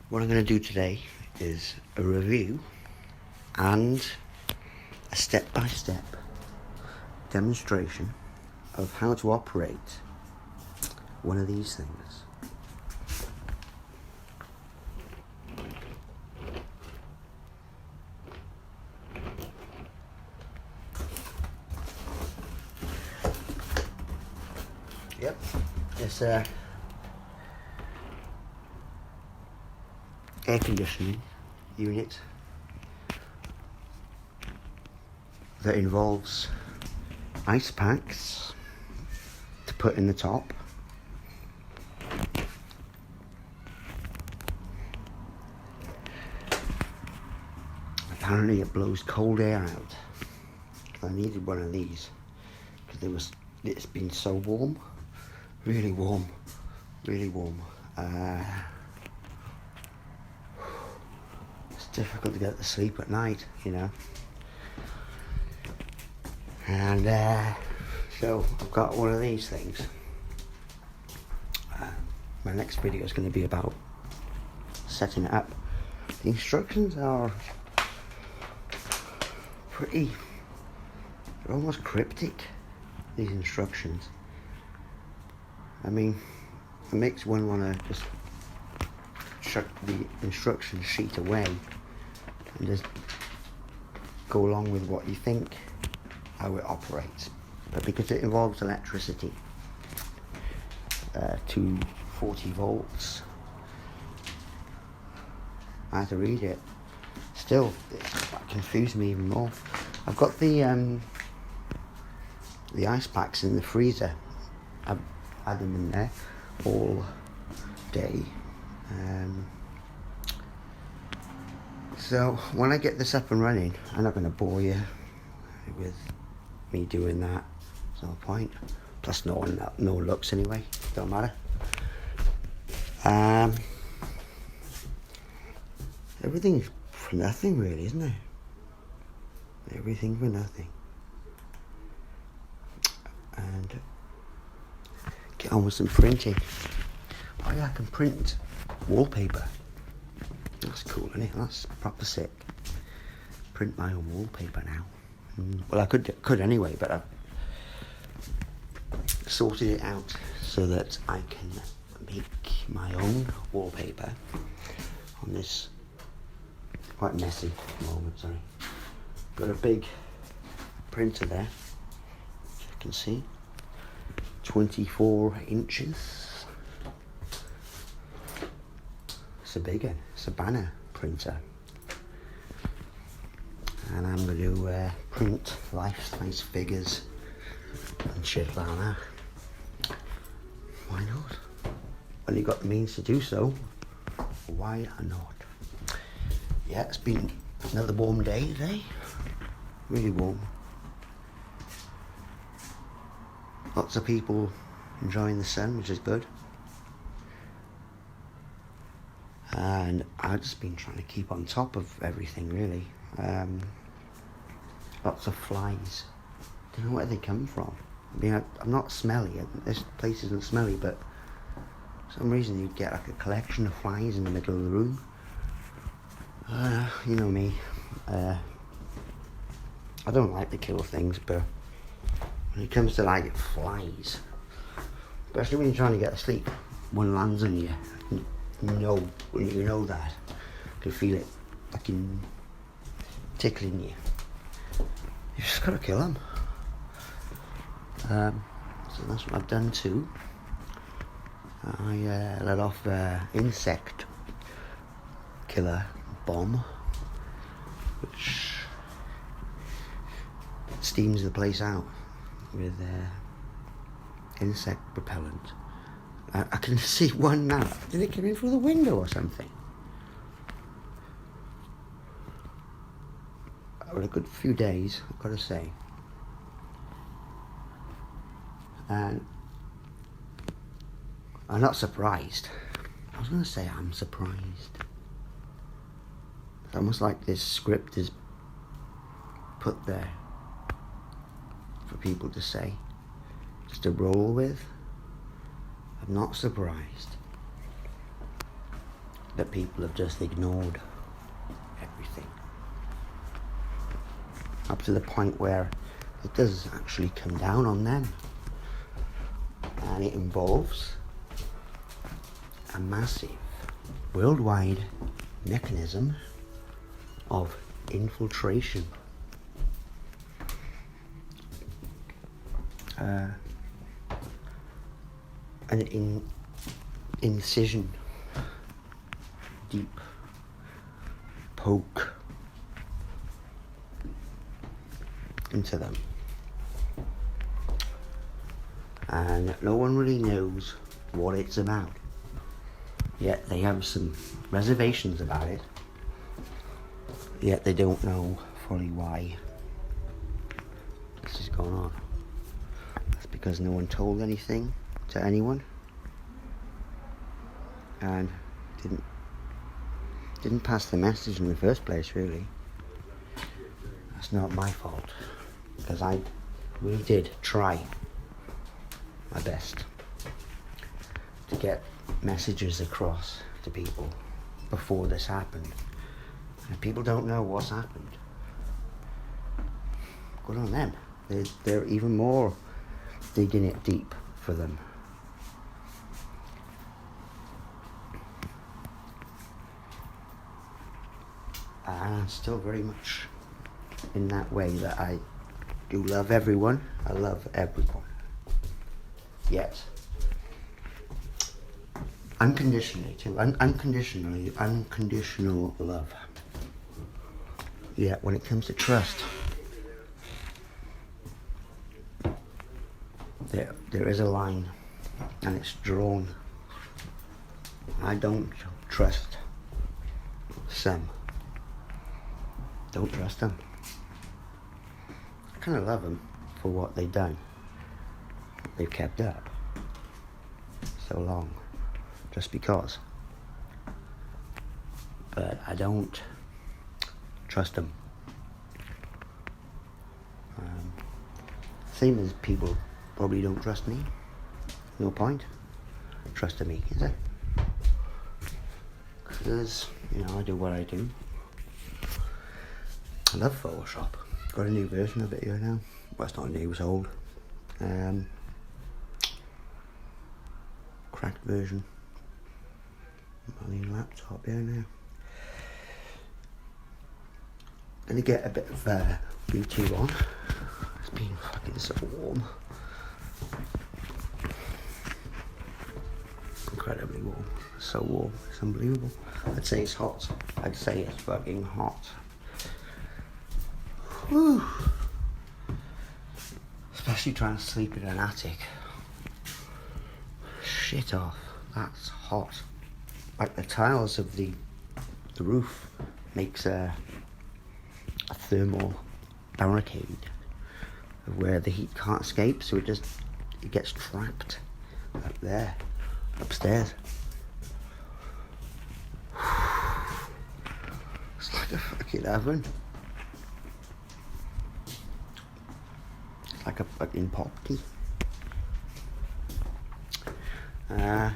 What I'm going to do today is a review and a step-by-step demonstration of how to operate one of these things. Yep, it's a air conditioning unit that involves ice packs to put in the top, apparently it blows cold air out. I needed one of these because it's been so warm, really warm. It's difficult to get to sleep at night, and so I've got one of these things. My next video is going to be about setting it up. The instructions are they're almost cryptic, these instructions. I mean, it makes one want to just chuck the instruction sheet away and just go along with what you think how it operates. But because it involves electricity, 240 volts, I had to read it. Still, that confused me even more. I've got the ice packs in the freezer. I've had them in there all day. So when I get this up and running, I'm not going to bore you with me doing that. There's no point. Plus no looks anyway. Don't matter. Everything's for nothing really, isn't it? Everything for nothing. And get on with some printing. Oh yeah, I can print wallpaper. That's cool, isn't it? That's proper sick. Print my own wallpaper now. Well, I could anyway, but I've sorted it out so that I can make my own wallpaper on this quite messy moment. Sorry, got a big printer there, which you can see, 24 inches. It's a big one. It's a banner printer. And I'm going to print life-size figures and shit like that. Why not? When you've got the means to do so, why not? Yeah, it's been another warm day today. Really warm. Lots of people enjoying the sun, which is good. And I've just been trying to keep on top of everything, really. Lots of flies. Don't know where they come from. I mean, I'm not smelly. This place isn't smelly, but for some reason you'd get like a collection of flies in the middle of the room. You know me. I don't like to kill things, but when it comes to like flies, especially when you're trying to get to sleep, one lands on you. When you know that, you can feel it fucking tickling you. You just gotta kill them. So that's what I've done too. I let off insect killer bomb, which steams the place out with insect repellent. I can see one now. Did it come in through the window or something? Well, a good few days, I've got to say. And I'm not surprised. I was going to say I'm surprised. It's almost like this script is put there for people to say, just to roll with. I'm not surprised. that people have just ignored everything. Up to the point where it does actually come down on them. And it involves a massive worldwide mechanism of infiltration. An incision, deep poke into them. And no one really knows what it's about. Yet they have some reservations about it. Yet they don't know fully why this is going on. That's because no one told anything to anyone, and didn't pass the message in the first place, really. That's not my fault, because I really did try my best to get messages across to people before this happened. And people don't know what's happened. Good on them. They're even more digging it deep for them. And I'm still very much in that way that I do love everyone. I love everyone. Yet, unconditionally too. Unconditional love. Yet, when it comes to trust, there is a line, and it's drawn. I don't trust some. Don't trust them. I kind of love them for what they've done. They've kept up so long, just because. But I don't trust them. Same as people probably don't trust me. No point trusting me, is it? Because, I do what I do. I love Photoshop. Got a new version of it here now. Well, it's not new, it's old. Cracked version. On the laptop here now. Gonna get a bit of YouTube on. It's been fucking so warm. Incredibly warm. So warm. It's unbelievable. I'd say it's hot. I'd say it's fucking hot. Whew. Especially trying to sleep in an attic. Shit off. That's hot. Like the tiles of the roof makes a thermal barricade of where the heat can't escape, so it gets trapped up there, upstairs. It's like a fucking oven. It's like a fucking popty. And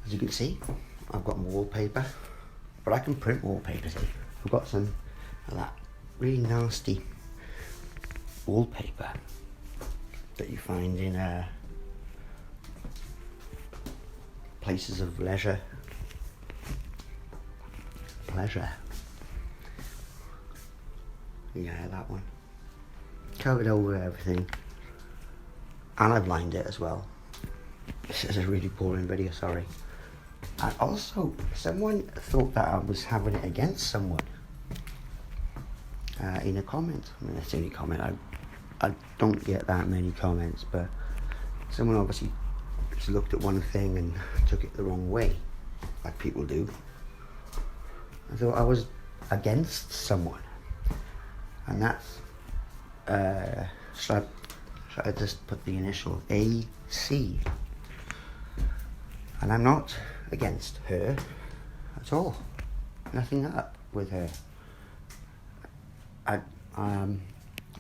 as you can see, I've got wallpaper, but I can print wallpaper too. I've got some of that really nasty wallpaper that you find in places of pleasure. Yeah, that one. Covered over everything. And I've lined it as well. This is a really boring video, sorry. And also, someone thought that I was having it against someone. In a comment. I mean, that's the only comment. I don't get that many comments, but someone obviously just looked at one thing and took it the wrong way, like people do. I thought I was against someone. And that's, should I just put the initial AC? And I'm not against her at all. Nothing up with her.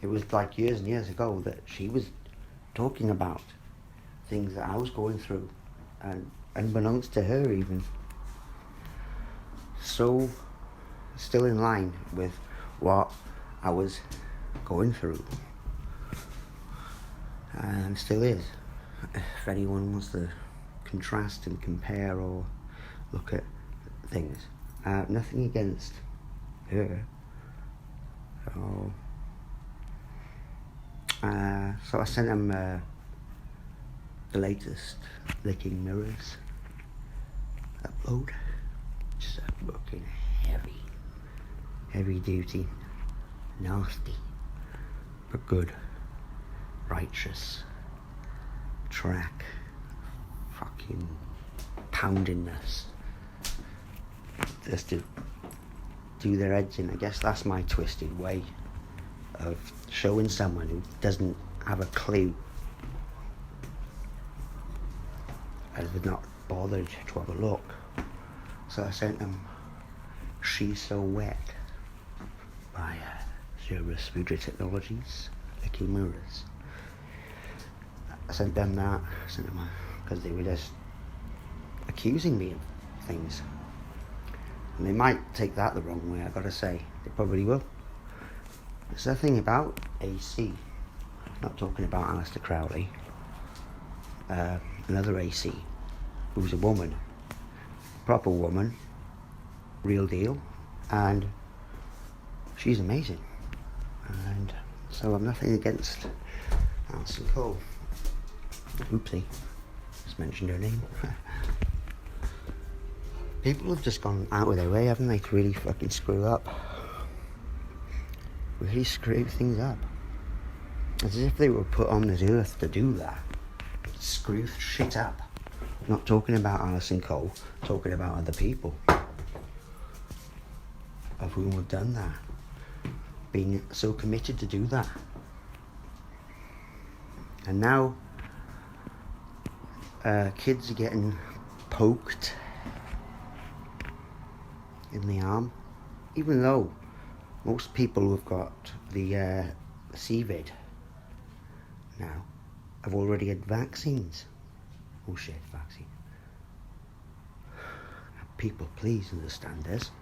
It was like years and years ago that she was talking about things that I was going through, and unbeknownst to her even. So, still in line with what I was going through. And still is. If anyone wants to contrast and compare or look at things. Nothing against her. So I sent him the latest Licking Mirrors upload. Just a fucking heavy duty, nasty, but good, righteous track. Fucking poundingness. Just to do their heads in. I guess that's my twisted way of showing someone who doesn't have a clue and has not bothered to have a look. So I sent them She's So Wet by Service Future Technologies, Licking Mirrors. I sent them that, because they were just accusing me of things. And they might take that the wrong way, I gotta say. They probably will. There's the thing about AC. I'm not talking about Alistair Crowley. Another AC, who's a woman. Proper woman. Real deal. And she's amazing. And so I'm nothing against Alison Coe. Oopsie. Just mentioned her name. People have just gone out of their way, haven't they, to really fucking screw up. Really screw things up. As if they were put on this earth to do that. Screw shit up. I'm not talking about Alison Coe, talking about other people of whom have done that. Being so committed to do that. And now kids are getting poked in the arm, even though most people who have got the CVID now have already had vaccines. Oh shit, vaccine. People, please understand this.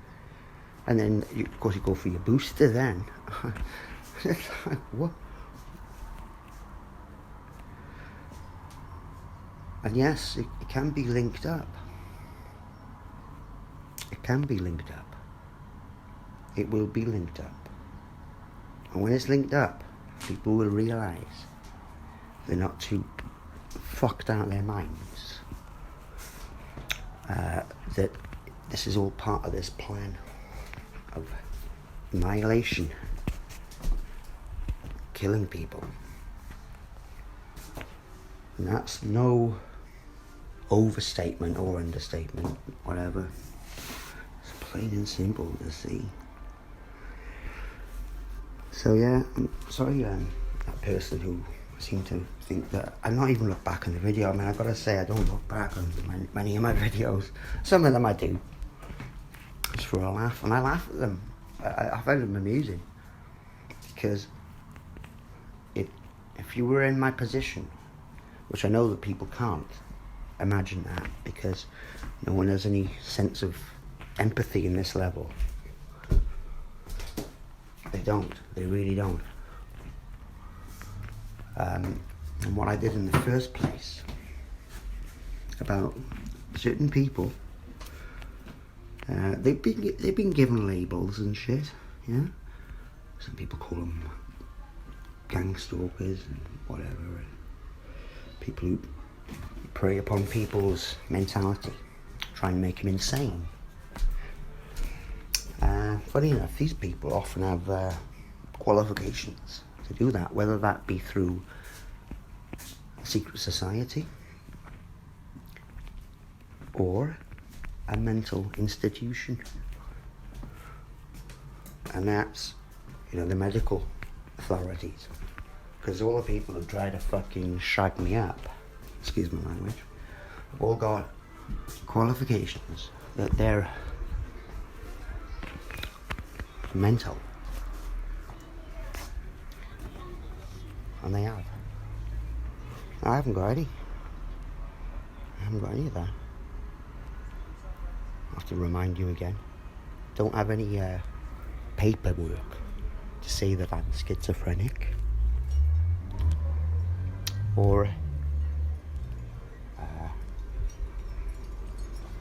And then, of course, you go for your booster then. It's like, what? And yes, it can be linked up. It can be linked up. It will be linked up. And when it's linked up, people will realise they're not too fucked out of their minds. That this is all part of this plan of annihilation. Killing people. And that's no overstatement or understatement, whatever. It's plain and simple to see. So yeah, I'm sorry that person who seemed to think that... I've not even looked back on the video. I mean, I've got to say, I don't look back on many of my videos. Some of them I do. Just for a laugh. And I laugh at them. I find them amusing. Because if you were in my position, which I know that people can't imagine that, because no one has any sense of empathy in this level. They don't. They really don't. And what I did in the first place about certain people, they've been given labels and shit, yeah. Some people call them gang stalkers and whatever. People who prey upon people's mentality, try and make them insane. Funny enough, these people often have qualifications to do that, whether that be through a secret society or a mental institution. And that's, the medical authorities. Because all the people who try to fucking shag me up, excuse my language, have all got qualifications that they're mental. And they have. I haven't got any. I haven't got any of that. have to remind you again. Don't have any paperwork to say that I'm schizophrenic. Or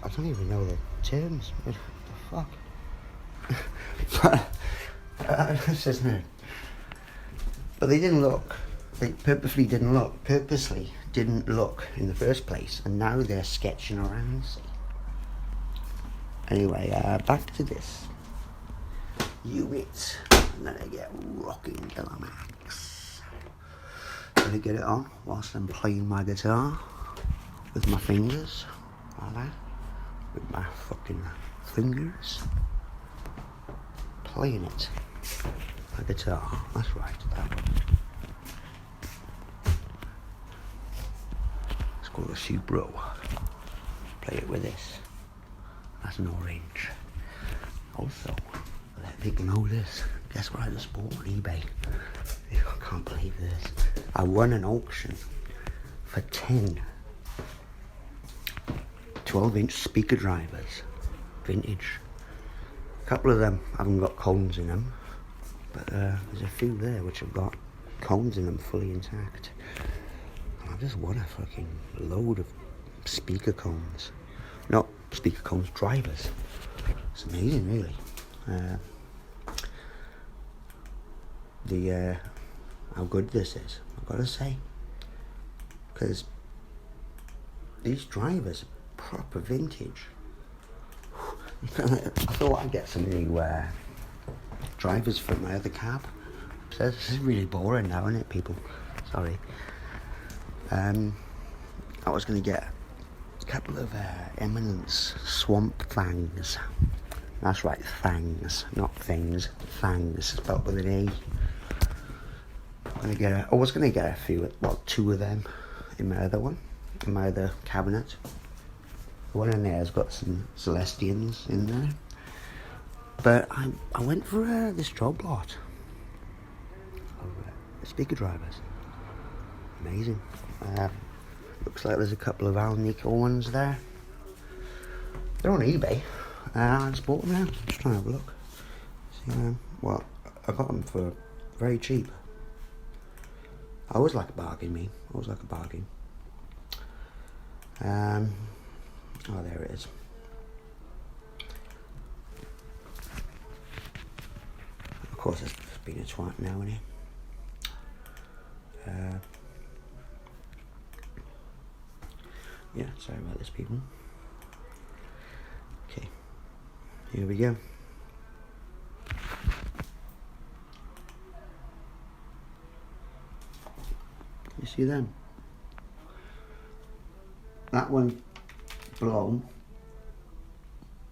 I don't even know the terms. What the fuck? This isn't it. But they didn't look. They purposely didn't look in the first place, and now they're sketching around. See? Anyway, back to this unit. I'm gonna get rocking to the max. Gonna get it on whilst I'm playing my guitar with my fingers, like that. With my fucking fingers, playing it. My guitar. That's right. That one. It's called a Supro. Play it with this. That's an orange. Also, let people know this. Guess what I just bought on eBay? I can't believe this. I won an auction for 10 12-inch speaker drivers. Vintage. A couple of them haven't got cones in them, but there's a few there which have got cones in them fully intact. And I've just won a fucking load of speaker cones. Not speaker cones, drivers. It's amazing, really. How good this is, I've got to say, because these drivers are proper vintage. I thought I'd get some new drivers for my other cab. So this is really boring now, isn't it, people? Sorry. I was going to get a couple of Eminence Swamp Fangs. That's right, fangs, not things. Fangs, spelled with an A. I was going to get a few, two of them in my other one, in my other cabinet. The one in there has got some Celestians in there. But I went for this job lot of speaker drivers. Amazing. Looks like there's a couple of Alison Coe ones there. They're on eBay. I just bought them now. Just trying to have a look. See, well, I got them for very cheap. I always like a bargain, me. Always like a bargain. Oh, there it is. Of course, it's been a twat now, isn't it? Yeah, sorry about this, people. Okay, here we go. You see them? That one blown.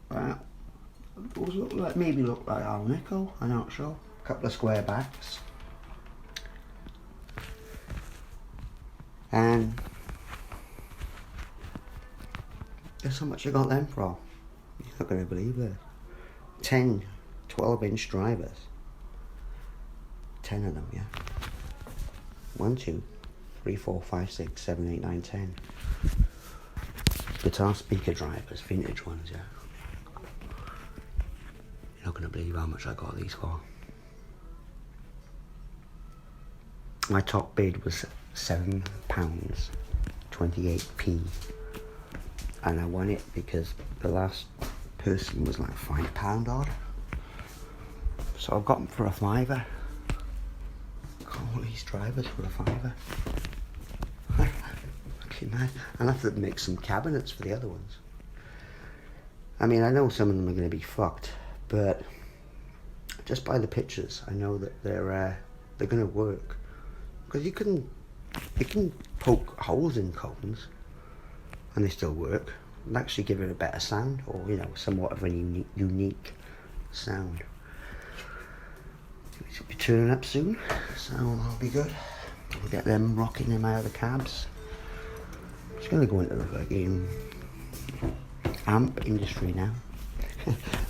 Those look like, maybe look like Alison Coe, I'm not sure. A couple of square backs. And guess how much I got them for? You're not going to believe it. 10 12-inch drivers. 10 of them, yeah. 1, 2, 3, 4, 5, 6, 7, 8, 9, 10. Guitar speaker drivers, vintage ones, yeah. You're not going to believe how much I got these for. My top bid was £7, 28p. And I won it because the last person was like £5 odd. So I've got them for a £5. Got all these drivers for a £5. I'll have to make some cabinets for the other ones. I mean, I know some of them are going to be fucked, but just by the pictures, I know that they're going to work. Because you can poke holes in cones, and they still work. And actually give it a better sound, or somewhat of a unique sound. It should be turning up soon, so that'll be good. We'll get them rocking in my other cabs. Just going to go into the fucking amp industry now.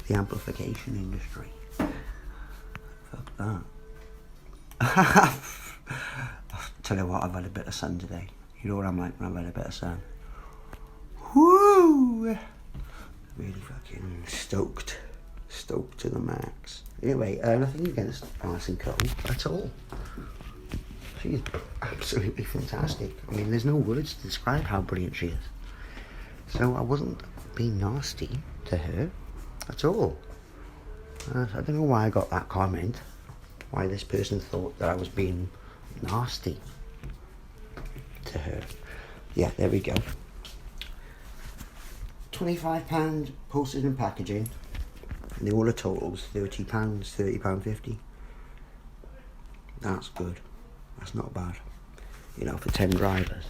The amplification industry. Fuck that. I'll tell you what, I've had a bit of sun today. You know what I'm like when I've had a bit of sun. Woo! Really fucking stoked to the max. Anyway, nothing against Alison Coe at all. She's absolutely fantastic. I mean, there's no words to describe how brilliant she is. So I wasn't being nasty to her at all. I don't know why I got that comment. Why this person thought that I was being nasty to her. Yeah, there we go. £25 postage and packaging. And the order totals £30, £30.50. That's good. That's not bad. You know, for 10 drivers.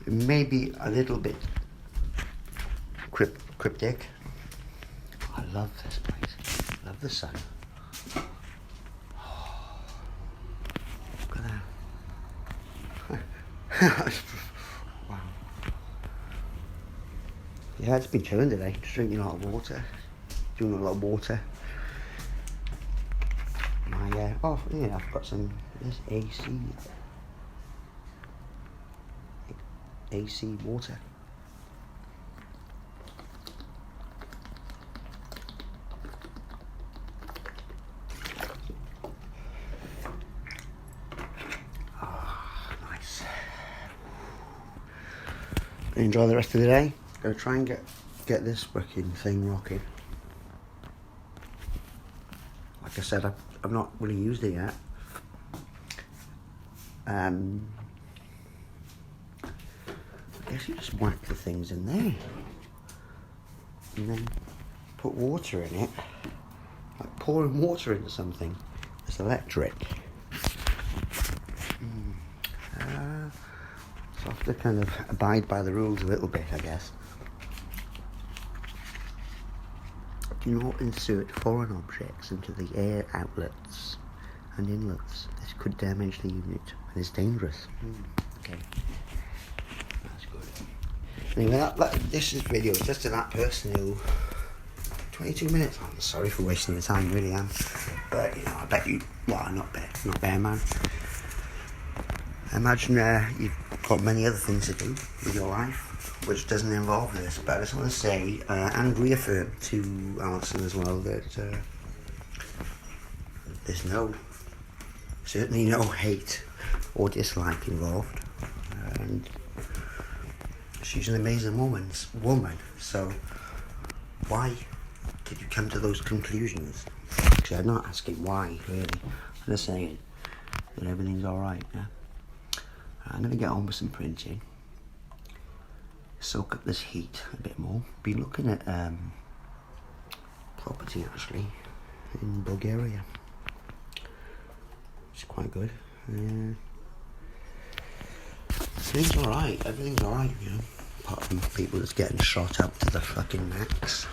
Maybe a little bit cryptic. I love this place. I love the sun. Oh, look at that. Wow. Yeah, it's been chilling today. Just drinking a lot of water. Doing a lot of water. Oh yeah, I've got some this AC water. Ah, nice. Enjoy the rest of the day. Gonna try and get this fucking thing rocking. Like I said, I've not really used it yet. I guess you just whack the things in there and then put water in it, like pouring water into something. It's electric. So I have to kind of abide by the rules a little bit, I guess. Do not insert foreign objects into the air outlets and inlets. This could damage the unit and is dangerous. Okay. That's good. Anyway, this video is just to that person who... 22 minutes. I'm sorry for wasting your time, really am. But, you know, I bet you... Well, not bear man. I imagine you've got many other things to do with your life, which doesn't involve this. But I just want to say, and reaffirm to Alison as well, that there's certainly no hate or dislike involved. And she's an amazing woman. So why did you come to those conclusions? Actually, I'm not asking why, really. I'm just saying that everything's alright, yeah? I'm going to get on with some printing. Soak up this heat a bit more. Been looking at property, actually, in Bulgaria. It's quite good. Everything's alright, you know. Apart from people just getting shot up to the fucking max.